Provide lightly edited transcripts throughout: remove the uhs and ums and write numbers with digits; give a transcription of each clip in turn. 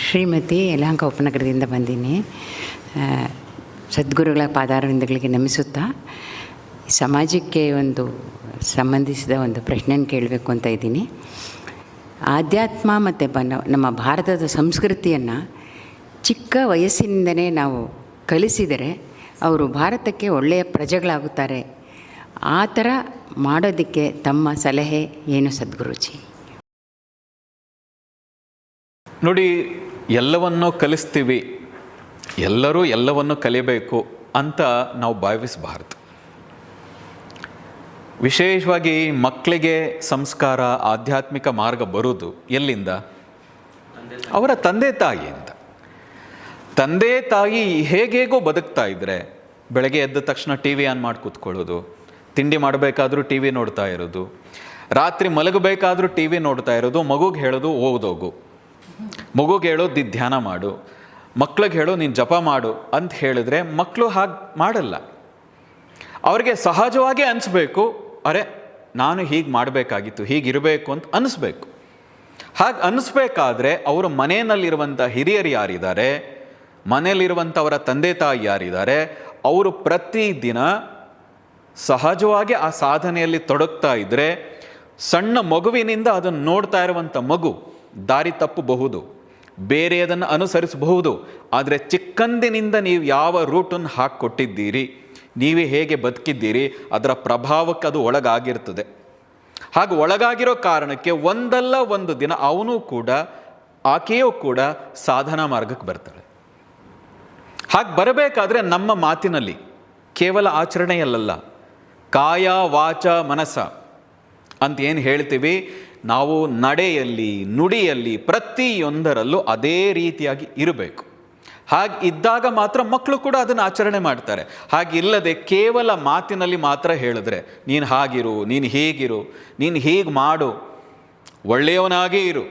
ಶ್ರೀಮತಿ ಯಲಹಂಕ ಉಪನಗರದಿಂದ ಬಂದೀನಿ. ಸದ್ಗುರುಗಳ ಪಾದಾರವಿಂದಗಳಿಗೆ ನಮಿಸುತ್ತಾ ಸಮಾಜಕ್ಕೆ ಒಂದು ಸಂಬಂಧಿಸಿದ ಒಂದು ಪ್ರಶ್ನೆಯನ್ನು ಕೇಳಬೇಕು ಅಂತ ಇದ್ದೀನಿ. ಆಧ್ಯಾತ್ಮ ಮತ್ತು ನಮ್ಮ ಭಾರತದ ಸಂಸ್ಕೃತಿಯನ್ನು ಚಿಕ್ಕ ವಯಸ್ಸಿನಿಂದಲೇ ನಾವು ಕಲಿಸಿದರೆ ಅವರು ಭಾರತಕ್ಕೆ ಒಳ್ಳೆಯ ಪ್ರಜೆಗಳಾಗುತ್ತಾರೆ. ಆ ಥರ ಮಾಡೋದಕ್ಕೆ ತಮ್ಮ ಸಲಹೆ ಏನು ಸದ್ಗುರುಜಿ? ನೋಡಿ, ಎಲ್ಲವನ್ನೂ ಕಲಿಸ್ತೀವಿ, ಎಲ್ಲರೂ ಎಲ್ಲವನ್ನು ಕಲಿಬೇಕು ಅಂತ ನಾವು ಭಾವಿಸಬಾರ್ದು. ವಿಶೇಷವಾಗಿ ಮಕ್ಕಳಿಗೆ ಸಂಸ್ಕಾರ, ಆಧ್ಯಾತ್ಮಿಕ ಮಾರ್ಗ ಬರೋದು ಎಲ್ಲಿಂದ? ಅವರ ತಂದೆ ತಾಯಿಯಿಂದ. ತಂದೆ ತಾಯಿ ಹೇಗೇಗೋ ಬದುಕ್ತಾ ಇದ್ದರೆ, ಬೆಳಗ್ಗೆ ಎದ್ದ ತಕ್ಷಣ ಟಿ ವಿ ಆನ್ ಮಾಡಿ ಕೂತ್ಕೊಳ್ಳೋದು, ತಿಂಡಿ ಮಾಡಬೇಕಾದ್ರೂ ಟಿ ವಿ ನೋಡ್ತಾ ಇರೋದು, ರಾತ್ರಿ ಮಲಗಬೇಕಾದ್ರೂ ಟಿ ವಿ ನೋಡ್ತಾ ಇರೋದು, ಮಗುಗೆ ಹೇಳೋದು ಓದೋಗು, ಮಗುಗೆ ಹೇಳೋದು ಧ್ಯಾನ ಮಾಡು, ಮಕ್ಳಿಗೆ ಹೇಳೋ ನೀನು ಜಪ ಮಾಡು ಅಂತ ಹೇಳಿದ್ರೆ ಮಕ್ಕಳು ಹಾಗೆ ಮಾಡಲ್ಲ. ಅವ್ರಿಗೆ ಸಹಜವಾಗಿ ಅನಿಸ್ಬೇಕು, ಅರೆ ನಾನು ಹೀಗೆ ಮಾಡಬೇಕಾಗಿತ್ತು, ಹೀಗಿರಬೇಕು ಅಂತ ಅನಿಸ್ಬೇಕು. ಹಾಗೆ ಅನ್ನಿಸ್ಬೇಕಾದ್ರೆ ಅವರ ಮನೆಯಲ್ಲಿರುವಂಥ ಹಿರಿಯರು ಯಾರಿದ್ದಾರೆ, ಮನೆಯಲ್ಲಿರುವಂಥವರ ತಂದೆ ತಾಯಿ ಯಾರಿದ್ದಾರೆ, ಅವರು ಪ್ರತಿದಿನ ಸಹಜವಾಗಿ ಆ ಸಾಧನೆಯಲ್ಲಿ ತೊಡಗ್ತಾ ಇದ್ದರೆ ಸಣ್ಣ ಮಗುವಿನಿಂದ ಅದನ್ನು ನೋಡ್ತಾ ಇರುವಂಥ ಮಗು ದಾರಿ ತಪ್ಪಬಹುದು, ಬೇರೆಯದನ್ನು ಅನುಸರಿಸಬಹುದು. ಆದರೆ ಚಿಕ್ಕಂದಿನಿಂದ ನೀವು ಯಾವ ರೂಟನ್ನು ಹಾಕಿಕೊಟ್ಟಿದ್ದೀರಿ, ನೀವೇ ಹೇಗೆ ಬದುಕಿದ್ದೀರಿ, ಅದರ ಪ್ರಭಾವಕ್ಕೆ ಅದು ಒಳಗಾಗಿರ್ತದೆ. ಹಾಗೆ ಒಳಗಾಗಿರೋ ಕಾರಣಕ್ಕೆ ಒಂದಲ್ಲ ಒಂದು ದಿನ ಅವನು ಕೂಡ, ಆಕೆಯೂ ಕೂಡ ಸಾಧನಾ ಮಾರ್ಗಕ್ಕೆ ಬರ್ತಾಳೆ. ಹಾಗೆ ಬರಬೇಕಾದ್ರೆ ನಮ್ಮ ಮಾತಿನಲ್ಲಿ, ಕೇವಲ ಆಚರಣೆಯಲ್ಲ, ಕಾಯ ವಾಚ ಮನಸ ಅಂತ ಏನು ಹೇಳ್ತೀವಿ, ನಾವು ನಡೆಯಲ್ಲಿ, ನುಡಿಯಲ್ಲಿ, ಪ್ರತಿಯೊಂದರಲ್ಲೂ ಅದೇ ರೀತಿಯಾಗಿ ಇರಬೇಕು. ಹಾಗೆ ಇದ್ದಾಗ ಮಾತ್ರ ಮಕ್ಕಳು ಕೂಡ ಅದನ್ನು ಆಚರಣೆ ಮಾಡ್ತಾರೆ. ಹಾಗಿಲ್ಲದೆ ಕೇವಲ ಮಾತಿನಲ್ಲಿ ಮಾತ್ರ ಹೇಳಿದ್ರೆ, ನೀನು ಹಾಗಿರು, ನೀನು ಹೀಗಿರು, ನೀನು ಹೀಗೆ ಮಾಡು, ಒಳ್ಳೆಯವನಾಗೇ ಇರು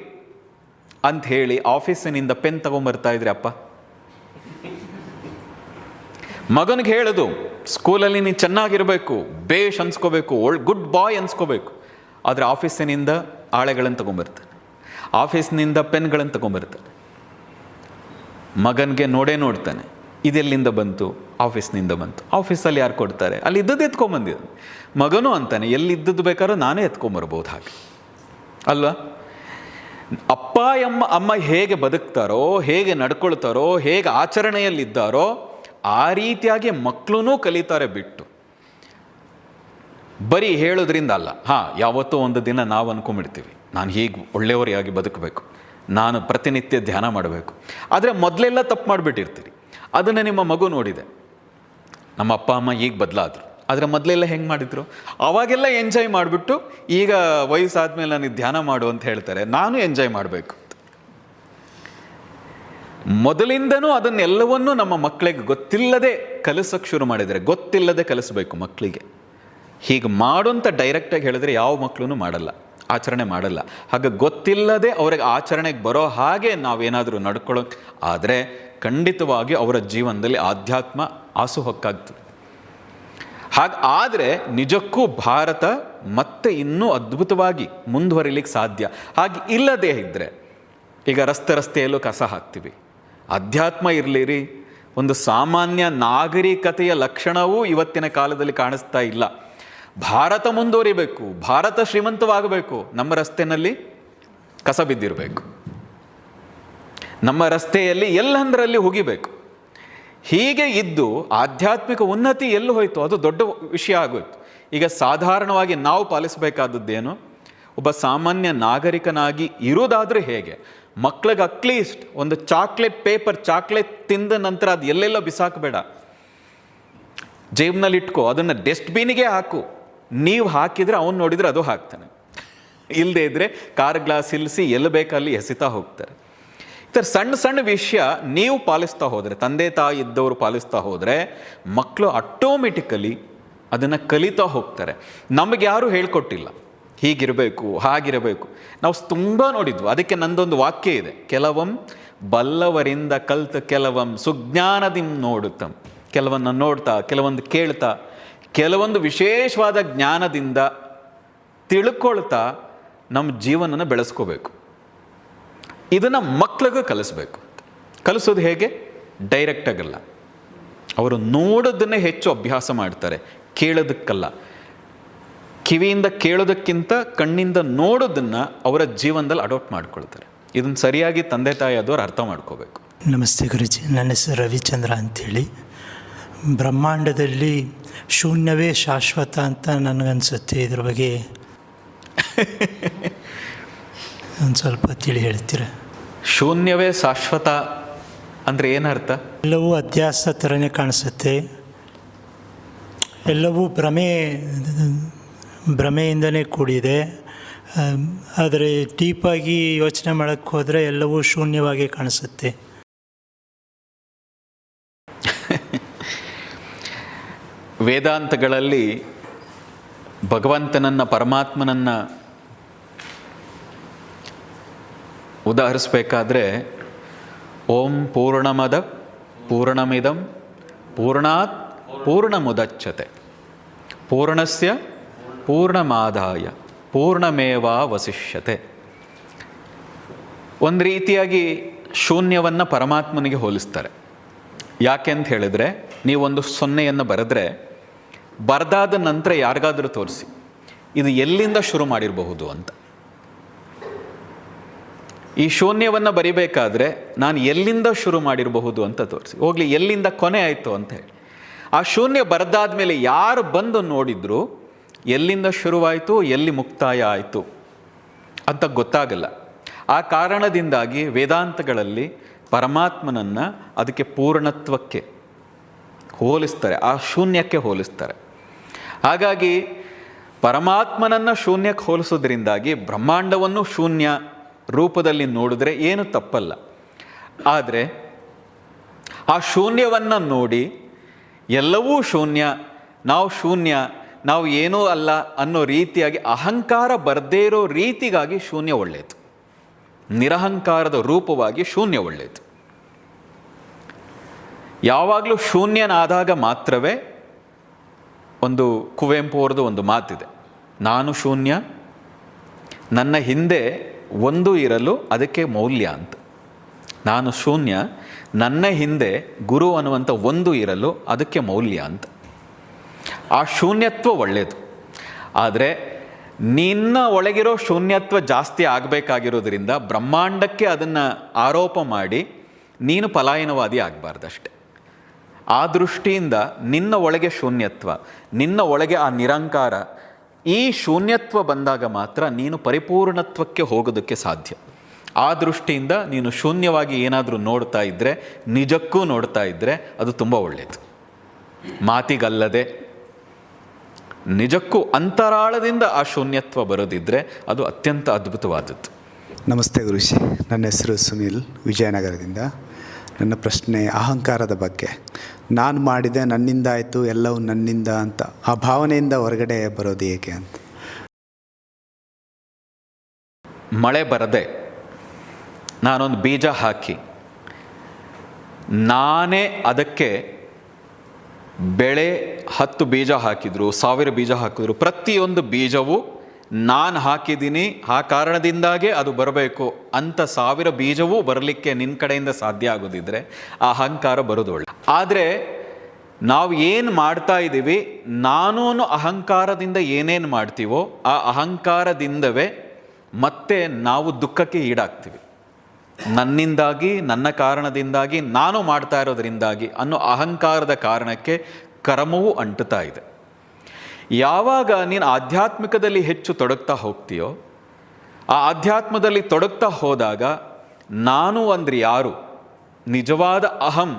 ಅಂತ ಹೇಳಿ ಆಫೀಸಿನಿಂದ ಪೆನ್ ತಗೊಂಬರ್ತಾ ಇದ್ರೆ ಅಪ್ಪ, ಮಗನಿಗೆ ಹೇಳೋದು ಸ್ಕೂಲಲ್ಲಿ ನೀನು ಚೆನ್ನಾಗಿರಬೇಕು, ಬೇಷ್ ಅನ್ಸ್ಕೋಬೇಕು, ಗುಡ್ ಬಾಯ್ ಅನ್ಸ್ಕೋಬೇಕು. ಆದರೆ ಆಫೀಸಿನಿಂದ ಆಳೆಗಳನ್ನು ತಗೊಂಬರ್ತಾನೆ, ಆಫೀಸ್ನಿಂದ ಪೆನ್ಗಳನ್ನು ತಗೊಂಬರ್ತಾನೆ. ಮಗನಿಗೆ ನೋಡ್ತಾನೆ, ಇದೆಲ್ಲಿಂದ ಬಂತು? ಆಫೀಸ್ನಿಂದ ಬಂತು. ಆಫೀಸಲ್ಲಿ ಯಾರು ಕೊಡ್ತಾರೆ? ಅಲ್ಲಿ ಇದ್ದದ್ದು ಎತ್ಕೊಂಬಂದಿದ್ದಾನೆ. ಮಗನೂ ಅಂತಾನೆ, ಎಲ್ಲಿದ್ದದ್ದು ಬೇಕಾದ್ರೂ ನಾನೇ ಎತ್ಕೊಂಬರ್ಬೋದು. ಹಾಗೆ ಅಲ್ವಾ? ಅಪ್ಪ ಅಮ್ಮ ಹೇಗೆ ಬದುಕ್ತಾರೋ, ಹೇಗೆ ನಡ್ಕೊಳ್ತಾರೋ, ಹೇಗೆ ಆಚರಣೆಯಲ್ಲಿದ್ದಾರೋ ಆ ರೀತಿಯಾಗಿ ಮಕ್ಕಳೂ ಕಲಿತಾರೆ. ಬಿಟ್ಟು ಬರೀ ಹೇಳೋದ್ರಿಂದ ಅಲ್ಲ. ಯಾವತ್ತೋ ಒಂದು ದಿನ ನಾವು ಅಂದ್ಕೊಂಡ್ಬಿಡ್ತೀವಿ, ನಾನು ಹೀಗೆ ಒಳ್ಳೆಯವರಿಗಾಗಿ ಬದುಕಬೇಕು, ನಾನು ಪ್ರತಿನಿತ್ಯ ಧ್ಯಾನ ಮಾಡಬೇಕು. ಆದರೆ ಮೊದಲೆಲ್ಲ ತಪ್ಪು ಮಾಡಿಬಿಟ್ಟಿರ್ತೀರಿ. ಅದನ್ನು ನಿಮ್ಮ ಮಗು ನೋಡಿದೆ, ನಮ್ಮ ಅಪ್ಪ ಅಮ್ಮ ಈಗ ಬದಲಾದರು, ಆದರೆ ಮೊದಲೆಲ್ಲ ಹೆಂಗೆ ಮಾಡಿದ್ರು? ಅವಾಗೆಲ್ಲ ಎಂಜಾಯ್ ಮಾಡಿಬಿಟ್ಟು ಈಗ ವಯಸ್ಸಾದ್ಮೇಲೆ ನನಗೆ ಧ್ಯಾನ ಮಾಡು ಅಂತ ಹೇಳ್ತಾರೆ. ನಾನು ಎಂಜಾಯ್ ಮಾಡಬೇಕು. ಮೊದಲಿಂದನೂ ಅದನ್ನೆಲ್ಲವನ್ನೂ ನಮ್ಮ ಮಕ್ಕಳಿಗೆ ಗೊತ್ತಿಲ್ಲದೆ ಕಲಿಸೋಕ್ಕೆ ಶುರು ಮಾಡಿದರೆ, ಗೊತ್ತಿಲ್ಲದೆ ಕಲಿಸ್ಬೇಕು ಮಕ್ಕಳಿಗೆ. ಹೀಗೆ ಮಾಡು ಅಂತ ಡೈರೆಕ್ಟಾಗಿ ಹೇಳಿದ್ರೆ ಯಾವ ಮಕ್ಕಳೂ ಮಾಡಲ್ಲ, ಆಚರಣೆ ಮಾಡಲ್ಲ. ಹಾಗೆ ಗೊತ್ತಿಲ್ಲದೆ ಅವ್ರಿಗೆ ಆಚರಣೆಗೆ ಬರೋ ಹಾಗೆ ನಾವೇನಾದರೂ ನಡ್ಕೊಳ್ಳೋಕೆ ಆದರೆ ಖಂಡಿತವಾಗಿ ಅವರ ಜೀವನದಲ್ಲಿ ಆಧ್ಯಾತ್ಮ ಹಾಸುಹೊಕ್ಕಾಗ್ತದೆ. ಹಾಗೆ ಆದರೆ ನಿಜಕ್ಕೂ ಭಾರತ ಮತ್ತೆ ಇನ್ನೂ ಅದ್ಭುತವಾಗಿ ಮುಂದುವರಿಲಿಕ್ಕೆ ಸಾಧ್ಯ. ಹಾಗೆ ಇಲ್ಲದೇ ಇದ್ದರೆ, ಈಗ ರಸ್ತೆಯಲ್ಲೂ ಕಸ ಹಾಕ್ತೀವಿ, ಅಧ್ಯಾತ್ಮ ಇರಲಿರಿ, ಒಂದು ಸಾಮಾನ್ಯ ನಾಗರಿಕತೆಯ ಲಕ್ಷಣವೂ ಇವತ್ತಿನ ಕಾಲದಲ್ಲಿ ಕಾಣಿಸ್ತಾ ಇಲ್ಲ. ಭಾರತ ಮುಂದುವರಿಬೇಕು, ಭಾರತ ಶ್ರೀಮಂತವಾಗಬೇಕು, ನಮ್ಮ ರಸ್ತೆಯಲ್ಲಿ ಕಸ ಬಿದ್ದಿರಬೇಕು, ನಮ್ಮ ರಸ್ತೆಯಲ್ಲಿ ಎಲ್ಲಂದರಲ್ಲಿ ಹುಗಿಬೇಕು. ಹೀಗೆ ಇದ್ದು ಆಧ್ಯಾತ್ಮಿಕ ಉನ್ನತಿ ಎಲ್ಲಿ ಹೋಯಿತು? ಅದು ದೊಡ್ಡ ವಿಷಯ ಆಗೋಯ್ತು. ಈಗ ಸಾಧಾರಣವಾಗಿ ನಾವು ಪಾಲಿಸಬೇಕಾದದ್ದೇನು? ಒಬ್ಬ ಸಾಮಾನ್ಯ ನಾಗರಿಕನಾಗಿ ಇರೋದಾದರೂ ಹೇಗೆ? ಮಕ್ಳಿಗೆ ಅಟ್ಲೀಸ್ಟ್ ಒಂದು ಚಾಕ್ಲೇಟ್ ತಿಂದ ನಂತರ ಅದು ಎಲ್ಲೆಲ್ಲೋ ಬಿಸಾಕಬೇಡ, ಜೇಬ್ನಲ್ಲಿ ಇಟ್ಕೋ, ಅದನ್ನು ಡಸ್ಟ್ಬಿನ್ಗೆ ಹಾಕು. ನೀವು ಹಾಕಿದರೆ ಅವನು ನೋಡಿದರೆ ಅದು ಹಾಕ್ತಾನೆ, ಇಲ್ಲದೇ ಇದ್ದರೆ ಕಾರ್ ಗ್ಲಾಸ್ ಇಳಿಸಿ ಎಲ್ಲಿ ಬೇಕಲ್ಲಿ ಎಸಿತಾ ಹೋಗ್ತಾರೆ. ಈ ಥರ ಸಣ್ಣ ಸಣ್ಣ ವಿಷಯ ನೀವು ಪಾಲಿಸ್ತಾ ಹೋದರೆ, ತಂದೆ ತಾಯಿ ಇದ್ದವರು ಪಾಲಿಸ್ತಾ ಹೋದರೆ, ಮಕ್ಕಳು ಆಟೋಮೆಟಿಕಲಿ ಅದನ್ನು ಕಲಿತಾ ಹೋಗ್ತಾರೆ. ನಮಗೆ ಯಾರೂ ಹೇಳ್ಕೊಟ್ಟಿಲ್ಲ ಹೀಗಿರಬೇಕು, ಹಾಗಿರಬೇಕು. ನಾವು ತುಂಬ ನೋಡಿದ್ವು. ಅದಕ್ಕೆ ನಂದೊಂದು ವಾಕ್ಯ ಇದೆ, ಕೆಲವಂ ಬಲ್ಲವರಿಂದ ಕಲ್ತ ಕೆಲವಂ ಸುಜ್ಞಾನದಿಂ ನೋಡುತ್ತಂ. ಕೆಲವನ್ನು ನೋಡ್ತಾ, ಕೆಲವೊಂದು ಕೇಳ್ತಾ, ಕೆಲವೊಂದು ವಿಶೇಷವಾದ ಜ್ಞಾನದಿಂದ ತಿಳ್ಕೊಳ್ತಾ ನಮ್ಮ ಜೀವನನ ಬೆಳೆಸ್ಕೋಬೇಕು. ಇದನ್ನು ಮಕ್ಕಳಿಗೂ ಕಲಿಸ್ಬೇಕು. ಕಲಿಸೋದು ಹೇಗೆ? ಡೈರೆಕ್ಟಾಗಲ್ಲ. ಅವರು ನೋಡೋದನ್ನೇ ಹೆಚ್ಚು ಅಭ್ಯಾಸ ಮಾಡ್ತಾರೆ, ಕೇಳೋದಕ್ಕಲ್ಲ. ಕಿವಿಯಿಂದ ಕೇಳೋದಕ್ಕಿಂತ ಕಣ್ಣಿಂದ ನೋಡೋದನ್ನು ಅವರ ಜೀವನದಲ್ಲಿ ಅಡಾಪ್ಟ್ ಮಾಡ್ಕೊಳ್ತಾರೆ. ಇದನ್ನು ಸರಿಯಾಗಿ ತಂದೆ ತಾಯಿ ಆದವ್ರು ಅರ್ಥ ಮಾಡ್ಕೋಬೇಕು. ನಮಸ್ತೆ ಗುರುಜಿ, ನನ್ನ ಹೆಸರು ರವಿಚಂದ್ರ ಅಂಥೇಳಿ. ಬ್ರಹ್ಮಾಂಡದಲ್ಲಿ ಶೂನ್ಯವೇ ಶಾಶ್ವತ ಅಂತ ನನಗನ್ಸುತ್ತೆ. ಇದ್ರ ಬಗ್ಗೆ ಒಂದು ಸ್ವಲ್ಪ ತಿಳಿ ಹೇಳ್ತೀರಾ? ಶೂನ್ಯವೇ ಶಾಶ್ವತ ಅಂದರೆ ಏನರ್ಥ? ಎಲ್ಲವೂ ಅಧ್ಯಾಸ ಥರನೇ ಕಾಣಿಸುತ್ತೆ, ಎಲ್ಲವೂ ಭ್ರಮೆಯಿಂದನೇ ಕೂಡಿದೆ. ಆದರೆ ಡೀಪಾಗಿ ಯೋಚನೆ ಮಾಡೋಕ್ಕೆ ಹೋದರೆ ಎಲ್ಲವೂ ಶೂನ್ಯವಾಗಿ ಕಾಣಿಸುತ್ತೆ. ವೇದಾಂತಗಳಲ್ಲಿ ಭಗವಂತನನ್ನು, ಪರಮಾತ್ಮನನ್ನು ಉದಾಹರಿಸಬೇಕಾದ್ರೆ ಓಂ ಪೂರ್ಣಮದ ಪೂರ್ಣಮಿದಂ ಪೂರ್ಣಾತ್ ಪೂರ್ಣಮುದಚ್ಯತೆ ಪೂರ್ಣಸ್ಯ ಪೂರ್ಣಮಾದಾಯ ಪೂರ್ಣಮೇವಾವಶಿಷ್ಯತೆ. ಒಂದು ರೀತಿಯಾಗಿ ಶೂನ್ಯವನ್ನು ಪರಮಾತ್ಮನಿಗೆ ಹೋಲಿಸ್ತಾರೆ. ಯಾಕೆ ಅಂತ ಹೇಳಿದರೆ, ನೀವೊಂದು 0ಯನ್ನು ಬರೆದ್ರೆ ಬರೆದಾದ ನಂತರ ಯಾರಿಗಾದರೂ ತೋರಿಸಿ ಇದು ಎಲ್ಲಿಂದ ಶುರು ಮಾಡಿರಬಹುದು ಅಂತ. ಈ ಶೂನ್ಯವನ್ನು ಬರಿಬೇಕಾದ್ರೆ ನಾನು ಎಲ್ಲಿಂದ ಶುರು ಮಾಡಿರಬಹುದು ಅಂತ ತೋರಿಸಿ, ಹೋಗಲಿ ಎಲ್ಲಿಂದ ಕೊನೆ ಆಯಿತು ಅಂತ ಹೇಳಿ. ಆ ಶೂನ್ಯ ಬರೆದಾದ ಮೇಲೆ ಯಾರು ಬಂದು ನೋಡಿದ್ರು ಎಲ್ಲಿಂದ ಶುರುವಾಯಿತು, ಎಲ್ಲಿ ಮುಕ್ತಾಯ ಆಯಿತು ಅಂತ ಗೊತ್ತಾಗಲ್ಲ. ಆ ಕಾರಣದಿಂದಾಗಿ ವೇದಾಂತಗಳಲ್ಲಿ ಪರಮಾತ್ಮನನ್ನು ಅದಕ್ಕೆ ಪೂರ್ಣತ್ವಕ್ಕೆ ಹೋಲಿಸ್ತಾರೆ, ಆ ಶೂನ್ಯಕ್ಕೆ ಹೋಲಿಸ್ತಾರೆ. ಹಾಗಾಗಿ ಪರಮಾತ್ಮನನ್ನು ಶೂನ್ಯಕ್ಕೆ ಹೋಲಿಸೋದ್ರಿಂದಾಗಿ ಬ್ರಹ್ಮಾಂಡವನ್ನು ಶೂನ್ಯ ರೂಪದಲ್ಲಿ ನೋಡಿದ್ರೆ ಏನು ತಪ್ಪಲ್ಲ. ಆದರೆ ಆ ಶೂನ್ಯವನ್ನು ನೋಡಿ ಎಲ್ಲವೂ ಶೂನ್ಯ, ನಾವು ಏನೂ ಅಲ್ಲ ಅನ್ನೋ ರೀತಿಯಾಗಿ ಅಹಂಕಾರ ಬರದೇ ಇರೋ ರೀತಿಗಾಗಿ ಶೂನ್ಯ ಒಳ್ಳೆಯದು. ನಿರಹಂಕಾರದ ರೂಪವಾಗಿ ಶೂನ್ಯ ಒಳ್ಳೆಯದು. ಯಾವಾಗಲೂ ಶೂನ್ಯನಾದಾಗ ಮಾತ್ರವೇ, ಒಂದು ಕುವೆಂಪು ಅವ್ರದ್ದು ಒಂದು ಮಾತಿದೆ, ನಾನು ಶೂನ್ಯ, ನನ್ನ ಹಿಂದೆ ಒಂದು ಇರಲು ಅದಕ್ಕೆ ಮೌಲ್ಯ ಅಂತ. ನಾನು ಶೂನ್ಯ, ನನ್ನ ಹಿಂದೆ ಗುರು ಅನ್ನುವಂಥ ಒಂದು ಇರಲು ಅದಕ್ಕೆ ಮೌಲ್ಯ ಅಂತ. ಆ ಶೂನ್ಯತ್ವ ಒಳ್ಳೆಯದು. ಆದರೆ ನಿನ್ನ ಒಳಗಿರೋ ಶೂನ್ಯತ್ವ ಜಾಸ್ತಿ ಆಗಬೇಕಾಗಿರೋದ್ರಿಂದ ಬ್ರಹ್ಮಾಂಡಕ್ಕೆ ಅದನ್ನು ಆರೋಪ ಮಾಡಿ ನೀನು ಪಲಾಯನವಾದಿ ಆಗಬಾರ್ದಷ್ಟೆ. ಆ ದೃಷ್ಟಿಯಿಂದ ನಿನ್ನ ಒಳಗೆ ಶೂನ್ಯತ್ವ, ನಿನ್ನ ಒಳಗೆ ಆ ನಿರಂಕಾರ, ಈ ಶೂನ್ಯತ್ವ ಬಂದಾಗ ಮಾತ್ರ ನೀನು ಪರಿಪೂರ್ಣತ್ವಕ್ಕೆ ಹೋಗೋದಕ್ಕೆ ಸಾಧ್ಯ. ಆ ದೃಷ್ಟಿಯಿಂದ ನೀನು ಶೂನ್ಯವಾಗಿ ಏನಾದರೂ ನೋಡ್ತಾ ಇದ್ದರೆ, ನಿಜಕ್ಕೂ ನೋಡ್ತಾ ಇದ್ದರೆ ಅದು ತುಂಬ ಒಳ್ಳೆಯದು. ಮಾತಿಗಲ್ಲದೆ ನಿಜಕ್ಕೂ ಅಂತರಾಳದಿಂದ ಆ ಶೂನ್ಯತ್ವ ಬರೋದಿದ್ದರೆ ಅದು ಅತ್ಯಂತ ಅದ್ಭುತವಾದದ್ದು. ನಮಸ್ತೆ ಗುರುಜಿ, ನನ್ನ ಹೆಸರು ಸುನಿಲ್, ವಿಜಯನಗರದಿಂದ. ನನ್ನ ಪ್ರಶ್ನೆ ಅಹಂಕಾರದ ಬಗ್ಗೆ. ನಾನು ಮಾಡಿದೆ, ನನ್ನಿಂದ ಆಯಿತು, ಎಲ್ಲವೂ ನನ್ನಿಂದ ಅಂತ ಆ ಭಾವನೆಯಿಂದ ಹೊರಗಡೆ ಬರೋದು ಏಕೆ ಅಂತ. ಮಳೆ ಬರದೆ ನಾನೊಂದು ಬೀಜ ಹಾಕಿ ನಾನೇ ಅದಕ್ಕೆ ಬೆಳೆ 10 ಬೀಜ ಹಾಕಿದ್ರು, 1000 ಬೀಜ ಹಾಕಿದ್ರು, ಪ್ರತಿಯೊಂದು ಬೀಜವು ನಾನು ಹಾಕಿದ್ದೀನಿ, ಆ ಕಾರಣದಿಂದಾಗೆ ಅದು ಬರಬೇಕು ಅಂತ 1000 ಬೀಜವೂ ಬರಲಿಕ್ಕೆ ನಿನ್ನ ಕಡೆಯಿಂದ ಸಾಧ್ಯ ಆಗೋದಿದ್ರೆ ಆ ಅಹಂಕಾರ ಬರೋದು ಒಳ್ಳೆ. ಆದರೆ ನಾವು ಏನು ಮಾಡ್ತಾ ಇದ್ದೀವಿ, ನಾನು ಅಹಂಕಾರದಿಂದ ಏನೇನು ಮಾಡ್ತೀವೋ ಆ ಅಹಂಕಾರದಿಂದವೇ ಮತ್ತೆ ನಾವು ದುಃಖಕ್ಕೆ ಈಡಾಗ್ತೀವಿ. ನನ್ನಿಂದಾಗಿ, ನನ್ನ ಕಾರಣದಿಂದಾಗಿ, ನಾನು ಮಾಡ್ತಾ ಇರೋದರಿಂದಾಗಿ ಅನ್ನೋ ಅಹಂಕಾರದ ಕಾರಣಕ್ಕೆ ಕರ್ಮವೂ ಅಂಟುತ್ತಾ ಇದೆ. ಯಾವಾಗ ನೀನು ಆಧ್ಯಾತ್ಮಿಕದಲ್ಲಿ ಹೆಚ್ಚು ತೊಡಗ್ತಾ ಹೋಗ್ತೀಯೋ, ಆ ಆಧ್ಯಾತ್ಮದಲ್ಲಿ ತೊಡಗ್ತಾ ಹೋದಾಗ ನಾನು ಅಂದರೆ ಯಾರು, ನಿಜವಾದ ಅಹಂ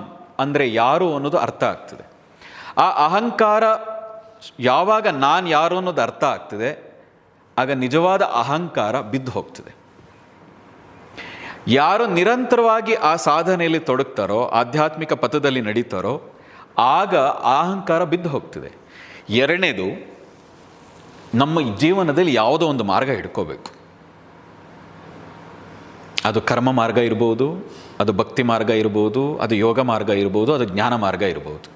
ಅಂದರೆ ಯಾರು ಅನ್ನೋದು ಅರ್ಥ ಆಗ್ತದೆ. ಆ ಅಹಂಕಾರ ಯಾವಾಗ ನಾನು ಯಾರು ಅನ್ನೋದು ಅರ್ಥ ಆಗ್ತದೆ, ಆಗ ನಿಜವಾದ ಅಹಂಕಾರ ಬಿದ್ದು ಹೋಗ್ತದೆ. ಯಾರು ನಿರಂತರವಾಗಿ ಆ ಸಾಧನೆಯಲ್ಲಿ ತೊಡಗ್ತಾರೋ, ಆಧ್ಯಾತ್ಮಿಕ ಪಥದಲ್ಲಿ ನಡೀತಾರೋ, ಆಗ ಅಹಂಕಾರ ಬಿದ್ದು ಹೋಗ್ತದೆ. ಎರಡನೇದು, ನಮ್ಮ ಜೀವನದಲ್ಲಿ ಯಾವುದೋ ಒಂದು ಮಾರ್ಗ ಹಿಡ್ಕೋಬೇಕು. ಅದು ಕರ್ಮ ಮಾರ್ಗ ಇರ್ಬೋದು, ಅದು ಭಕ್ತಿ ಮಾರ್ಗ ಇರ್ಬೋದು, ಅದು ಯೋಗ ಮಾರ್ಗ ಇರ್ಬೋದು, ಅದು ಜ್ಞಾನ ಮಾರ್ಗ ಇರ್ಬೋದು.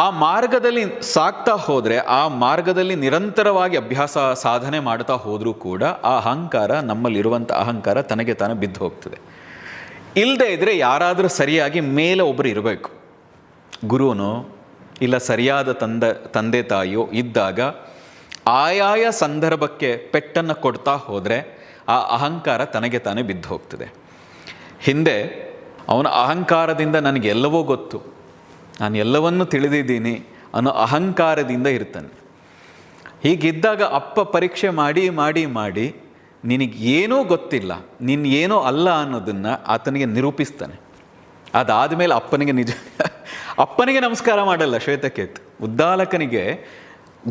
ಆ ಮಾರ್ಗದಲ್ಲಿ ಸಾಗ್ತಾ ಹೋದರೆ, ಆ ಮಾರ್ಗದಲ್ಲಿ ನಿರಂತರವಾಗಿ ಅಭ್ಯಾಸ ಸಾಧನೆ ಮಾಡ್ತಾ ಹೋದರೂ ಕೂಡ ಆ ಅಹಂಕಾರ, ನಮ್ಮಲ್ಲಿರುವಂಥ ಅಹಂಕಾರ ತನಗೆ ತಾನೇ ಬಿದ್ದು ಹೋಗ್ತದೆ. ಇಲ್ಲದೆ ಇದ್ದರೆ ಯಾರಾದರೂ ಸರಿಯಾಗಿ ಮೇಲೆ ಒಬ್ಬರು ಇರಬೇಕು, ಗುರುವನೋ ಇಲ್ಲ ಸರಿಯಾದ ತಂದೆ ತಾಯಿಯೋ ಇದ್ದಾಗ ಆಯಾಯ ಸಂದರ್ಭಕ್ಕೆ ಪೆಟ್ಟನ್ನು ಕೊಡ್ತಾ ಹೋದರೆ ಆ ಅಹಂಕಾರ ತನಗೆ ತಾನೇ ಬಿದ್ದು ಹೋಗ್ತದೆ. ಹಿಂದೆ ಅವನ ಅಹಂಕಾರದಿಂದ ನನಗೆಲ್ಲವೂ ಗೊತ್ತು, ನಾನು ಎಲ್ಲವನ್ನೂ ತಿಳಿದಿದ್ದೀನಿ ಅನ್ನೋ ಅಹಂಕಾರದಿಂದ ಇರ್ತಾನೆ. ಹೀಗಿದ್ದಾಗ ಅಪ್ಪ ಪರೀಕ್ಷೆ ಮಾಡಿ ಮಾಡಿ ಮಾಡಿ ನಿನಗೇನೂ ಗೊತ್ತಿಲ್ಲ, ನಿನ್ನ ಏನೂ ಅಲ್ಲ ಅನ್ನೋದನ್ನು ಆತನಿಗೆ ನಿರೂಪಿಸ್ತಾನೆ. ಅದಾದಮೇಲೆ ಅಪ್ಪನಿಗೆ ನಮಸ್ಕಾರ ಮಾಡಲ್ಲ ಶ್ವೇತಕೇತು. ಉದ್ದಾಲಕನಿಗೆ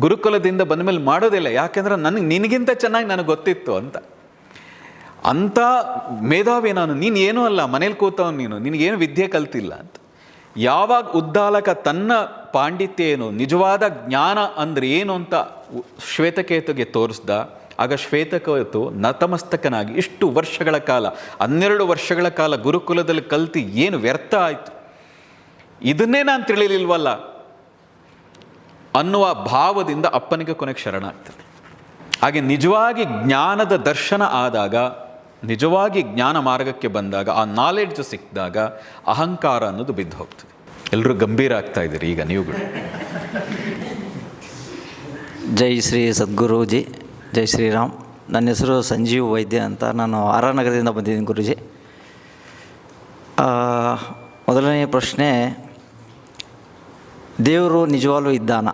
ಗುರುಕುಲದಿಂದ ಬಂದ ಮೇಲೆ ಮಾಡೋದಿಲ್ಲ, ಯಾಕೆಂದ್ರೆ ನಿನಗಿಂತ ಚೆನ್ನಾಗಿ ನನಗೆ ಗೊತ್ತಿತ್ತು ಅಂಥ ಮೇಧಾವಿ ನಾನು, ನೀನು ಏನೂ ಅಲ್ಲ, ಮನೇಲಿ ಕೂತವನು ನಿನಗೇನು ವಿದ್ಯೆ ಕಲ್ತಿಲ್ಲ ಅಂತ. ಯಾವಾಗ ಉದ್ದಾಲಕ ತನ್ನ ಪಾಂಡಿತ್ಯ ಏನು, ನಿಜವಾದ ಜ್ಞಾನ ಅಂದರೆ ಏನು ಅಂತ ಶ್ವೇತಕೇತುಗೆ ತೋರಿಸ್ದ, ಆಗ ಶ್ವೇತಕೇತು ನತಮಸ್ತಕನಾಗಿ ಇಷ್ಟು ವರ್ಷಗಳ ಕಾಲ 12 ವರ್ಷಗಳ ಕಾಲ ಗುರುಕುಲದಲ್ಲಿ ಕಲ್ತು ಏನು ವ್ಯರ್ಥ ಆಯಿತು, ಇದನ್ನೇ ನಾನು ತಿಳಿಲಿಲ್ವಲ್ಲ ಅನ್ನುವ ಭಾವದಿಂದ ಅಪ್ಪನಿಗೆ ಕೊನೆಗೆ ಶರಣಾಗ್ತಾನೆ. ಹಾಗೆ ನಿಜವಾಗಿ ಜ್ಞಾನದ ದರ್ಶನ ಆದಾಗ, ನಿಜವಾಗಿ ಜ್ಞಾನ ಮಾರ್ಗಕ್ಕೆ ಬಂದಾಗ, ಆ ನಾಲೆಡ್ಜ್ ಸಿಕ್ಕಿದಾಗ ಅಹಂಕಾರ ಅನ್ನೋದು ಬಿದ್ದು ಹೋಗ್ತದೆ. ಎಲ್ಲರೂ ಗಂಭೀರ ಆಗ್ತಾ ಇದ್ದೀರಿ ಈಗ ನೀವುಗಳು. ಜೈ ಶ್ರೀ ಸದ್ಗುರೂಜಿ, ಜೈ ಶ್ರೀರಾಮ್. ನನ್ನ ಹೆಸರು ಸಂಜೀವ್ ವೈದ್ಯ ಅಂತ, ನಾನು ಆರ್ ಆರ್ ನಗರದಿಂದ ಬಂದಿದ್ದೀನಿ ಗುರುಜಿ. ಮೊದಲನೆಯ ಪ್ರಶ್ನೆ, ದೇವರು ನಿಜವಾಗ್ಲೂ ಇದ್ದಾನ?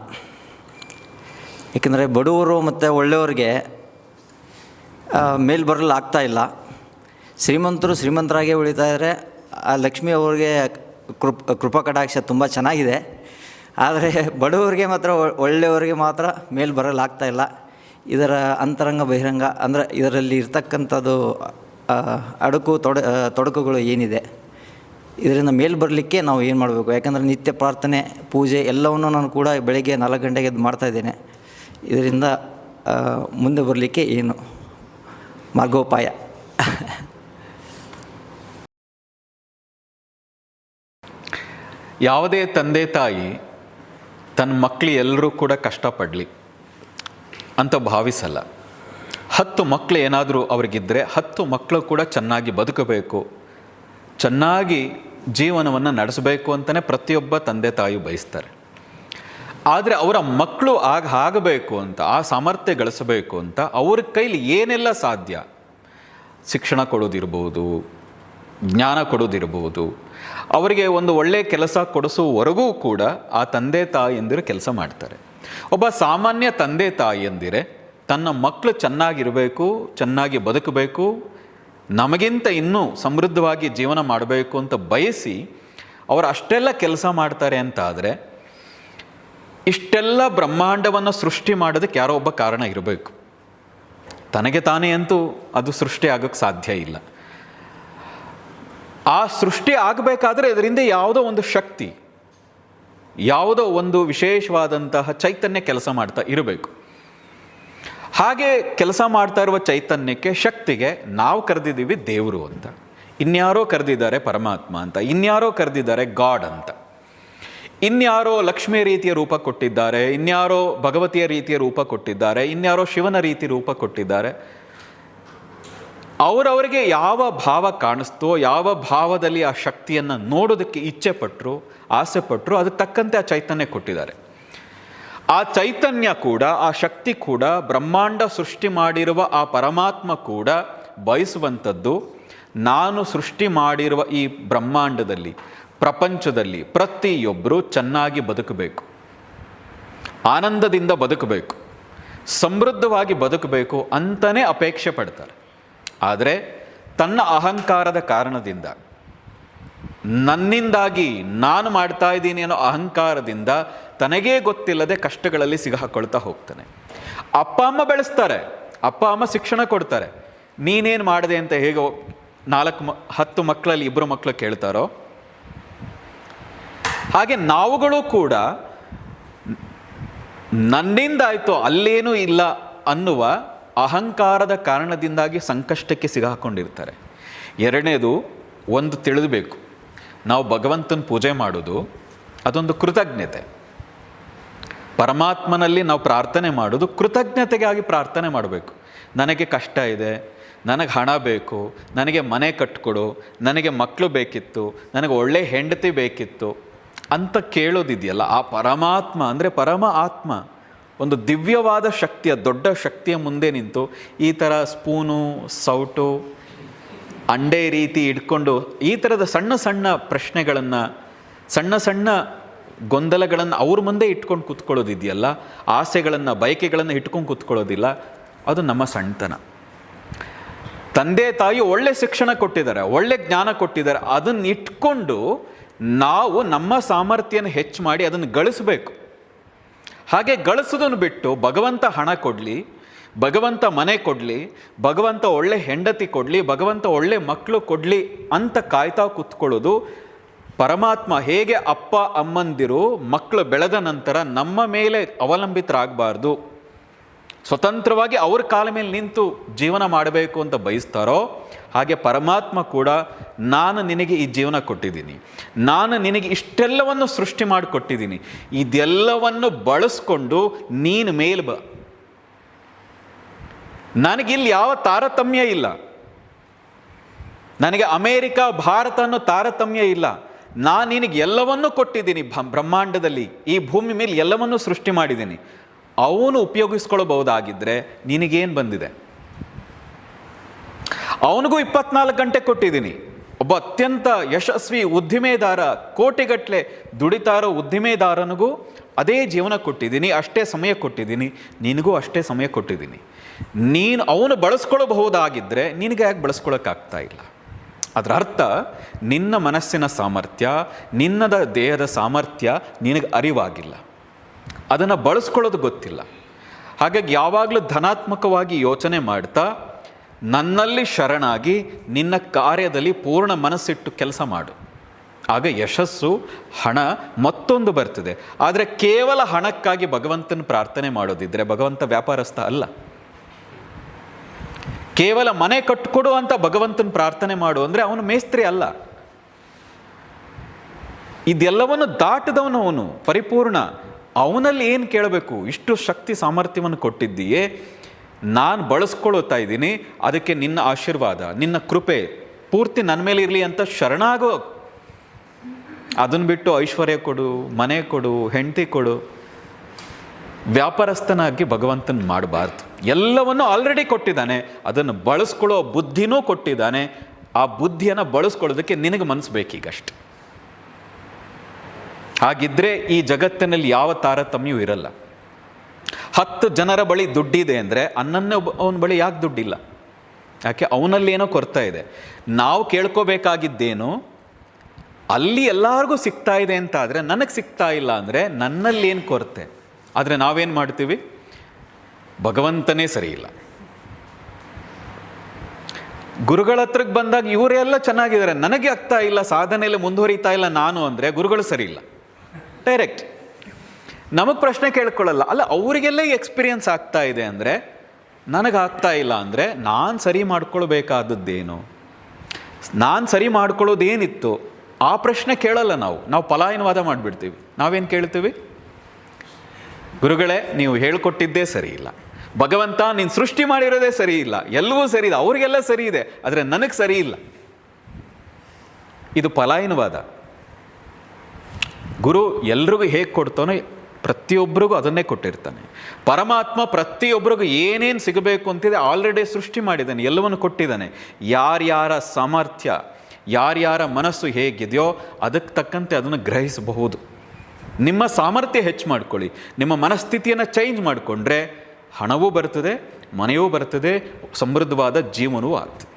ಏಕೆಂದರೆ ಬಡವರು ಮತ್ತು ಒಳ್ಳೆಯವ್ರಿಗೆ ಮೇಲ್ ಬರಲು ಆಗ್ತಾಯಿಲ್ಲ. ಶ್ರೀಮಂತರು ಶ್ರೀಮಂತರಾಗೇ ಉಳಿತಾ ಇದ್ದಾರೆ. ಆ ಲಕ್ಷ್ಮಿ ಅವ್ರಿಗೆ ಕೃಪಾ ಕಟಾಕ್ಷ ತುಂಬ ಚೆನ್ನಾಗಿದೆ. ಆದರೆ ಬಡವರಿಗೆ ಮಾತ್ರ, ಒಳ್ಳೆಯವರಿಗೆ ಮಾತ್ರ ಮೇಲ್ ಬರಲು ಆಗ್ತಾಯಿಲ್ಲ. ಇದರ ಅಂತರಂಗ ಬಹಿರಂಗ ಅಂದರೆ ಇದರಲ್ಲಿ ಇರ್ತಕ್ಕಂಥದ್ದು ಅಡುಕು ತೊಡಕುಗಳು ಏನಿದೆ, ಇದರಿಂದ ಮೇಲ್ ಬರಲಿಕ್ಕೆ ನಾವು ಏನು ಮಾಡಬೇಕು? ಯಾಕಂದರೆ ನಿತ್ಯ ಪ್ರಾರ್ಥನೆ, ಪೂಜೆ ಎಲ್ಲವನ್ನೂ ನಾನು ಕೂಡ ಬೆಳಗ್ಗೆ 4 ಗಂಟೆಗೆ ಎದ್ದು ಮಾಡ್ತಾಯಿದ್ದೇನೆ. ಇದರಿಂದ ಮುಂದೆ ಬರಲಿಕ್ಕೆ ಏನು ಮಾರ್ಗೋಪಾಯ? ಯಾವುದೇ ತಂದೆ ತಾಯಿ ತನ್ನ ಮಕ್ಕಳು ಎಲ್ಲರೂ ಕೂಡ ಕಷ್ಟಪಡಲಿ ಅಂತ ಭಾವಿಸಲ್ಲ. 10 ಮಕ್ಕಳು ಏನಾದರೂ ಅವ್ರಿಗಿದ್ದರೆ 10 ಮಕ್ಕಳು ಕೂಡ ಚೆನ್ನಾಗಿ ಬದುಕಬೇಕು, ಚೆನ್ನಾಗಿ ಜೀವನವನ್ನು ನಡೆಸಬೇಕು ಅಂತಲೇ ಪ್ರತಿಯೊಬ್ಬ ತಂದೆ ತಾಯಿ ಬಯಸ್ತಾರೆ. ಆದರೆ ಅವರ ಮಕ್ಕಳು ಆಗಬೇಕು ಅಂತ, ಆ ಸಾಮರ್ಥ್ಯ ಗಳಿಸಬೇಕು ಅಂತ ಅವ್ರ ಕೈಲಿ ಏನೆಲ್ಲ ಸಾಧ್ಯ, ಶಿಕ್ಷಣ ಕೊಡೋದಿರ್ಬೋದು, ಜ್ಞಾನ ಕೊಡೋದಿರ್ಬೋದು, ಅವರಿಗೆ ಒಂದು ಒಳ್ಳೆಯ ಕೆಲಸ ಕೊಡಿಸುವವರೆಗೂ ಕೂಡ ಆ ತಂದೆ ತಾಯಿಯಂದಿರು ಕೆಲಸ ಮಾಡ್ತಾರೆ. ಒಬ್ಬ ಸಾಮಾನ್ಯ ತಂದೆ ತಾಯಿಯಂದಿರೆ ತನ್ನ ಮಕ್ಕಳು ಚೆನ್ನಾಗಿರಬೇಕು, ಚೆನ್ನಾಗಿ ಬದುಕಬೇಕು, ನಮಗಿಂತ ಇನ್ನೂ ಸಮೃದ್ಧವಾಗಿ ಜೀವನ ಮಾಡಬೇಕು ಅಂತ ಬಯಸಿ ಅವರು ಅಷ್ಟೆಲ್ಲ ಕೆಲಸ ಮಾಡ್ತಾರೆ ಅಂತ ಆದರೆ, ಇಷ್ಟೆಲ್ಲ ಬ್ರಹ್ಮಾಂಡವನ್ನು ಸೃಷ್ಟಿ ಮಾಡೋದಕ್ಕೆ ಯಾರೋ ಒಬ್ಬ ಕಾರಣ ಇರಬೇಕು. ತನಗೆ ತಾನೇ ಅಂತೂ ಅದು ಸೃಷ್ಟಿ ಆಗೋಕ್ಕೆ ಸಾಧ್ಯ ಇಲ್ಲ. ಆ ಸೃಷ್ಟಿ ಆಗಬೇಕಾದ್ರೆ ಇದರಿಂದ ಯಾವುದೋ ಒಂದು ಶಕ್ತಿ, ಯಾವುದೋ ಒಂದು ವಿಶೇಷವಾದಂತಹ ಚೈತನ್ಯ ಕೆಲಸ ಮಾಡ್ತಾ ಇರಬೇಕು. ಹಾಗೆ ಕೆಲಸ ಮಾಡ್ತಾ ಇರುವ ಚೈತನ್ಯಕ್ಕೆ, ಶಕ್ತಿಗೆ ನಾವು ಕರೆದಿದ್ದೀವಿ ದೇವರು ಅಂತ, ಇನ್ಯಾರೋ ಕರೆದಿದ್ದಾರೆ ಪರಮಾತ್ಮ ಅಂತ, ಇನ್ಯಾರೋ ಕರೆದಿದ್ದಾರೆ ಗಾಡ್ ಅಂತ, ಇನ್ಯಾರೋ ಲಕ್ಷ್ಮಿಯ ರೀತಿಯ ರೂಪ ಕೊಟ್ಟಿದ್ದಾರೆ, ಇನ್ಯಾರೋ ಭಗವತಿಯ ರೀತಿಯ ರೂಪ ಕೊಟ್ಟಿದ್ದಾರೆ, ಇನ್ಯಾರೋ ಶಿವನ ರೀತಿ ರೂಪ ಕೊಟ್ಟಿದ್ದಾರೆ. ಅವರವರಿಗೆ ಯಾವ ಭಾವ ಕಾಣಿಸ್ತೋ, ಯಾವ ಭಾವದಲ್ಲಿ ಆ ಶಕ್ತಿಯನ್ನು ನೋಡೋದಕ್ಕೆ ಇಚ್ಛೆ ಪಟ್ಟರು, ಆಸೆ ಪಟ್ಟರು, ಅದಕ್ಕೆ ತಕ್ಕಂತೆ ಆ ಚೈತನ್ಯ ಕೊಟ್ಟಿದ್ದಾರೆ. ಆ ಚೈತನ್ಯ ಕೂಡ, ಆ ಶಕ್ತಿ ಕೂಡ, ಬ್ರಹ್ಮಾಂಡ ಸೃಷ್ಟಿ ಮಾಡಿರುವ ಆ ಪರಮಾತ್ಮ ಕೂಡ ಬಯಸುವಂಥದ್ದು, ನಾನು ಸೃಷ್ಟಿ ಮಾಡಿರುವ ಈ ಬ್ರಹ್ಮಾಂಡದಲ್ಲಿ, ಪ್ರಪಂಚದಲ್ಲಿ ಪ್ರತಿಯೊಬ್ಬರು ಚೆನ್ನಾಗಿ ಬದುಕಬೇಕು, ಆನಂದದಿಂದ ಬದುಕಬೇಕು, ಸಮೃದ್ಧವಾಗಿ ಬದುಕಬೇಕು ಅಂತಲೇ ಅಪೇಕ್ಷೆ ಪಡ್ತಾರೆ. ಆದರೆ ತನ್ನ ಅಹಂಕಾರದ ಕಾರಣದಿಂದ, ನನ್ನಿಂದಾಗಿ ನಾನು ಮಾಡ್ತಾ ಇದ್ದೀನಿ ಅನ್ನೋ ಅಹಂಕಾರದಿಂದ ತನಗೇ ಗೊತ್ತಿಲ್ಲದೆ ಕಷ್ಟಗಳಲ್ಲಿ ಸಿಗಹಾಕೊಳ್ತಾ ಹೋಗ್ತಾನೆ. ಅಪ್ಪ ಅಮ್ಮ ಬೆಳೆಸ್ತಾರೆ, ಅಪ್ಪ ಅಮ್ಮ ಶಿಕ್ಷಣ ಕೊಡ್ತಾರೆ, ನೀನೇನು ಮಾಡಿದೆ ಅಂತ ಹೇಗೋ 10 ಮಕ್ಕಳಲ್ಲಿ 2 ಮಕ್ಕಳು ಕೇಳ್ತಾರೋ ಹಾಗೆ ನಾವುಗಳು ಕೂಡ ನನ್ನಿಂದಾಯಿತು ಅಲ್ಲೇನೂ ಇಲ್ಲ ಅನ್ನುವ ಅಹಂಕಾರದ ಕಾರಣದಿಂದಾಗಿ ಸಂಕಷ್ಟಕ್ಕೆ ಸಿಗಾಕೊಂಡಿರ್ತಾರೆ. ಎರಡನೇದು, ಒಂದು ತಿಳಿದಬೇಕು, ನಾವು ಭಗವಂತನ ಪೂಜೆ ಮಾಡೋದು ಅದೊಂದು ಕೃತಜ್ಞತೆ. ಪರಮಾತ್ಮನಲ್ಲಿ ನಾವು ಪ್ರಾರ್ಥನೆ ಮಾಡೋದು ಕೃತಜ್ಞತೆಗಾಗಿ ಪ್ರಾರ್ಥನೆ ಮಾಡಬೇಕು. ನನಗೆ ಕಷ್ಟ ಇದೆ, ನನಗೆ ಹಣ ಬೇಕು, ನನಗೆ ಮನೆ ಕಟ್ಕೊಡು, ನನಗೆ ಮಕ್ಕಳು ಬೇಕಿತ್ತು, ನನಗೆ ಒಳ್ಳೆ ಹೆಂಡತಿ ಬೇಕಿತ್ತು ಅಂತ ಕೇಳೋದಿದೆಯಲ್ಲ, ಆ ಪರಮಾತ್ಮ ಅಂದರೆ ಪರಮ ಆತ್ಮ ಒಂದು ದಿವ್ಯವಾದ ಶಕ್ತಿಯ ದೊಡ್ಡ ಶಕ್ತಿಯ ಮುಂದೆ ನಿಂತು ಈ ಥರ ಸ್ಪೂನು, ಸೌಟು, ಅಂಡೆ ರೀತಿ ಇಟ್ಕೊಂಡು ಈ ಥರದ ಸಣ್ಣ ಸಣ್ಣ ಪ್ರಶ್ನೆಗಳನ್ನು, ಸಣ್ಣ ಸಣ್ಣ ಗೊಂದಲಗಳನ್ನು ಅವ್ರ ಮುಂದೆ ಇಟ್ಕೊಂಡು ಕೂತ್ಕೊಳ್ಳೋದಿದೆಯಲ್ಲ, ಆಸೆಗಳನ್ನು, ಬಯಕೆಗಳನ್ನು ಇಟ್ಕೊಂಡು ಕೂತ್ಕೊಳ್ಳೋದಿಲ್ಲ, ಅದು ನಮ್ಮ ಸಣ್ಣತನ. ತಂದೆ ತಾಯಿ ಒಳ್ಳೆ ಶಿಕ್ಷಣ ಕೊಟ್ಟಿದ್ದಾರೆ, ಒಳ್ಳೆ ಜ್ಞಾನ ಕೊಟ್ಟಿದ್ದಾರೆ, ಅದನ್ನು ಇಟ್ಕೊಂಡು ನಾವು ನಮ್ಮ ಸಾಮರ್ಥ್ಯನ ಹೆಚ್ಚು ಮಾಡಿ ಅದನ್ನು ಗಳಿಸಬೇಕು. ಹಾಗೆ ಗಳಿಸೋದನ್ನು ಬಿಟ್ಟು ಭಗವಂತ ಹಣ ಕೊಡಲಿ, ಭಗವಂತ ಮನೆ ಕೊಡಲಿ, ಭಗವಂತ ಒಳ್ಳೆ ಹೆಂಡತಿ ಕೊಡಲಿ, ಭಗವಂತ ಒಳ್ಳೆ ಮಕ್ಕಳು ಕೊಡಲಿ ಅಂತ ಕಾಯ್ತಾ ಕೂತ್ಕೊಳ್ಳೋದು, ಪರಮಾತ್ಮ ಹೇಗೆ ಅಪ್ಪ ಅಮ್ಮಂದಿರು ಮಕ್ಕಳು ಬೆಳೆದ ನಂತರ ನಮ್ಮ ಮೇಲೆ ಅವಲಂಬಿತರಾಗಬಾರ್ದು, ಸ್ವತಂತ್ರವಾಗಿ ಅವ್ರ ಕಾಲ ಮೇಲೆ ನಿಂತು ಜೀವನ ಮಾಡಬೇಕು ಅಂತ ಬಯಸ್ತಾರೋ, ಹಾಗೆ ಪರಮಾತ್ಮ ಕೂಡ ನಾನು ನಿನಗೆ ಈ ಜೀವನ ಕೊಟ್ಟಿದ್ದೀನಿ, ನಾನು ನಿನಗೆ ಇಷ್ಟೆಲ್ಲವನ್ನು ಸೃಷ್ಟಿ ಮಾಡಿಕೊಟ್ಟಿದ್ದೀನಿ, ಇದೆಲ್ಲವನ್ನು ಬಳಸ್ಕೊಂಡು ನೀನು ಮೇಲೆ ಬಾ, ನನಗಿಲ್ಲಿ ಯಾವ ತಾರತಮ್ಯ ಇಲ್ಲ, ನನಗೆ ಅಮೇರಿಕಾ ಭಾರತ ಅನ್ನೋ ತಾರತಮ್ಯ ಇಲ್ಲ, ನಾನು ನಿನಗೆ ಎಲ್ಲವನ್ನೂ ಕೊಟ್ಟಿದ್ದೀನಿ, ಬ್ರಹ್ಮಾಂಡದಲ್ಲಿ ಈ ಭೂಮಿ ಮೇಲೆ ಎಲ್ಲವನ್ನೂ ಸೃಷ್ಟಿ ಮಾಡಿದ್ದೀನಿ, ಅವನು ಉಪಯೋಗಿಸ್ಕೊಳ್ಬಹುದಾಗಿದ್ದರೆ ನಿನಗೇನು ಬಂದಿದೆ? ಅವನಿಗೂ 24 ಗಂಟೆ ಕೊಟ್ಟಿದ್ದೀನಿ. ಒಬ್ಬ ಅತ್ಯಂತ ಯಶಸ್ವಿ ಉದ್ದಿಮೆದಾರ, ಕೋಟಿಗಟ್ಟಲೆ ದುಡಿತಾ ಇರೋ ಉದ್ದಿಮೆದಾರನಿಗೂ ಅದೇ ಜೀವನ ಕೊಟ್ಟಿದ್ದೀನಿ, ಅಷ್ಟೇ ಸಮಯ ಕೊಟ್ಟಿದ್ದೀನಿ, ನಿನಗೂ ಅಷ್ಟೇ ಸಮಯ ಕೊಟ್ಟಿದ್ದೀನಿ. ನೀನು ಅವನು ಬಳಸ್ಕೊಳ್ಬಹುದಾಗಿದ್ದರೆ ನಿನಗೆ ಯಾಕೆ ಬಳಸ್ಕೊಳಕ್ಕಾಗ್ತಾ ಇಲ್ಲ? ಅದರ ಅರ್ಥ ನಿನ್ನ ಮನಸ್ಸಿನ ಸಾಮರ್ಥ್ಯ, ನಿನ್ನದ ದೇಹದ ಸಾಮರ್ಥ್ಯ ನಿನಗೆ ಅರಿವಾಗಿಲ್ಲ, ಅದನ್ನು ಬಳಸ್ಕೊಳ್ಳೋದು ಗೊತ್ತಿಲ್ಲ. ಹಾಗಾಗಿ ಯಾವಾಗಲೂ ಧನಾತ್ಮಕವಾಗಿ ಯೋಚನೆ ಮಾಡ್ತಾ ನನ್ನಲ್ಲಿ ಶರಣಾಗಿ ನಿನ್ನ ಕಾರ್ಯದಲ್ಲಿ ಪೂರ್ಣ ಮನಸ್ಸಿಟ್ಟು ಕೆಲಸ ಮಾಡು. ಆಗ ಯಶಸ್ಸು, ಹಣ ಮತ್ತೊಂದು ಬರ್ತದೆ. ಆದರೆ ಕೇವಲ ಹಣಕ್ಕಾಗಿ ಭಗವಂತನ ಪ್ರಾರ್ಥನೆ ಮಾಡೋದಿದ್ದರೆ ಭಗವಂತ ವ್ಯಾಪಾರಸ್ಥ ಅಲ್ಲ. ಕೇವಲ ಮನೆ ಕಟ್ಕೊಡು ಅಂತ ಭಗವಂತನ ಪ್ರಾರ್ಥನೆ ಮಾಡು ಅಂದರೆ ಅವನು ಮೇಸ್ತ್ರಿ ಅಲ್ಲ. ಇದೆಲ್ಲವನ್ನು ದಾಟದವನು ಅವನು ಪರಿಪೂರ್ಣ. ಅವನಲ್ಲಿ ಏನು ಕೇಳಬೇಕು? ಇಷ್ಟು ಶಕ್ತಿ ಸಾಮರ್ಥ್ಯವನ್ನು ಕೊಟ್ಟಿದ್ದೀಯೇ, ನಾನು ಬಳಸ್ಕೊಳ್ತಾ ಇದ್ದೀನಿ, ಅದಕ್ಕೆ ನಿನ್ನ ಆಶೀರ್ವಾದ, ನಿನ್ನ ಕೃಪೆ ಪೂರ್ತಿ ನನ್ನ ಮೇಲೆ ಇರಲಿ ಅಂತ ಶರಣಾಗೋ. ಅದನ್ನು ಬಿಟ್ಟು ಐಶ್ವರ್ಯ ಕೊಡು, ಮನೆ ಕೊಡು, ಹೆಂಡತಿ ಕೊಡು, ವ್ಯಾಪಾರಸ್ಥನಾಗಿ ಭಗವಂತನ ಮಾಡಬಾರ್ದು. ಎಲ್ಲವನ್ನು ಆಲ್ರೆಡಿ ಕೊಟ್ಟಿದ್ದಾನೆ, ಅದನ್ನು ಬಳಸ್ಕೊಳ್ಳೋ ಬುದ್ಧಿನೂ ಕೊಟ್ಟಿದ್ದಾನೆ. ಆ ಬುದ್ಧಿಯನ್ನು ಬಳಸ್ಕೊಳ್ಳೋದಕ್ಕೆ ನಿನಗೆ ಮನಸ್ಸು ಬೇಕೀಗಷ್ಟೆ. ಹಾಗಿದ್ದರೆ ಈ ಜಗತ್ತಿನಲ್ಲಿ ಯಾವ ತಾರತಮ್ಯವೂ ಇರಲ್ಲ. 10 ಜನರ ಬಳಿ ದುಡ್ಡಿದೆ ಅಂದರೆ ಅನ್ನನ್ನೇ ಅವನ ಬಳಿ ಯಾಕೆ ದುಡ್ಡಿಲ್ಲ? ಯಾಕೆ? ಅವನಲ್ಲೇನೋ ಕೊರತೆ ಇದೆ. ನಾವು ಕೇಳ್ಕೋಬೇಕಾಗಿದ್ದೇನು, ಅಲ್ಲಿ ಎಲ್ಲರಿಗೂ ಸಿಗ್ತಾ ಇದೆ ಅಂತ ಆದರೆ ನನಗೆ ಸಿಗ್ತಾ ಇಲ್ಲ ಅಂದರೆ ನನ್ನಲ್ಲೇನು ಕೊರತೆ? ಆದರೆ ನಾವೇನು ಮಾಡ್ತೀವಿ? ಭಗವಂತನೇ ಸರಿ ಇಲ್ಲ. ಗುರುಗಳ ಹತ್ರಕ್ಕೆ ಬಂದಾಗ ಇವರೆಲ್ಲ ಚೆನ್ನಾಗಿದ್ದಾರೆ, ನನಗೆ ಆಗ್ತಾ ಇಲ್ಲ, ಸಾಧನೆಯಲ್ಲಿ ಮುಂದುವರಿತಾ ಇಲ್ಲ ನಾನು ಅಂದರೆ ಗುರುಗಳು ಸರಿ ಇಲ್ಲ. ಡೈರೆಕ್ಟ್ ನಮಗೆ ಪ್ರಶ್ನೆ ಕೇಳ್ಕೊಳ್ಳಲ್ಲ. ಅಲ್ಲ, ಅವರಿಗೆಲ್ಲ ಎಕ್ಸ್ಪೀರಿಯನ್ಸ್ ಆಗ್ತಾ ಇದೆ ಅಂದರೆ ನನಗಾಗ್ತಾ ಇಲ್ಲ ಅಂದರೆ ನಾನು ಸರಿ ಮಾಡ್ಕೊಳ್ಬೇಕಾದದ್ದೇನು? ನಾನು ಸರಿ ಮಾಡ್ಕೊಳ್ಳೋದೇನಿತ್ತು ಆ ಪ್ರಶ್ನೆ ಕೇಳಲ್ಲ. ನಾವು ಪಲಾಯನವಾದ ಮಾಡಿಬಿಡ್ತೀವಿ. ನಾವೇನು ಕೇಳ್ತೀವಿ? ಗುರುಗಳೇ ನೀವು ಹೇಳ್ಕೊಟ್ಟಿದ್ದೇ ಸರಿ ಇಲ್ಲ, ಭಗವಂತ ನೀನು ಸೃಷ್ಟಿ ಮಾಡಿರೋದೇ ಸರಿ ಇಲ್ಲ, ಎಲ್ಲವೂ ಸರಿ ಇದೆ, ಅವರಿಗೆಲ್ಲ ಸರಿ ಇದೆ, ಆದರೆ ನನಗೆ ಸರಿ ಇಲ್ಲ. ಇದು ಪಲಾಯನವಾದ. ಗುರು ಎಲ್ರಿಗೂ ಹೇಗೆ ಕೊಡ್ತಾನೋ ಪ್ರತಿಯೊಬ್ಬರಿಗೂ ಅದನ್ನೇ ಕೊಟ್ಟಿರ್ತಾನೆ. ಪರಮಾತ್ಮ ಪ್ರತಿಯೊಬ್ಬರಿಗೂ ಏನೇನು ಸಿಗಬೇಕು ಅಂತಿದೆ ಆಲ್ರೆಡಿ ಸೃಷ್ಟಿ ಮಾಡಿದ್ದಾನೆ, ಎಲ್ಲವನ್ನು ಕೊಟ್ಟಿದ್ದಾನೆ. ಯಾರ್ಯಾರ ಸಾಮರ್ಥ್ಯ, ಯಾರ್ಯಾರ ಮನಸ್ಸು ಹೇಗಿದೆಯೋ ಅದಕ್ಕೆ ತಕ್ಕಂತೆ ಅದನ್ನು ಗ್ರಹಿಸಬಹುದು. ನಿಮ್ಮ ಸಾಮರ್ಥ್ಯ ಹೆಚ್ಚು ಮಾಡ್ಕೊಳ್ಳಿ, ನಿಮ್ಮ ಮನಸ್ಥಿತಿಯನ್ನು ಚೇಂಜ್ ಮಾಡಿಕೊಂಡ್ರೆ ಹಣವೂ ಬರ್ತದೆ, ಮನೆಯೂ ಬರ್ತದೆ, ಸಮೃದ್ಧವಾದ ಜೀವನವೂ ಆಗ್ತದೆ.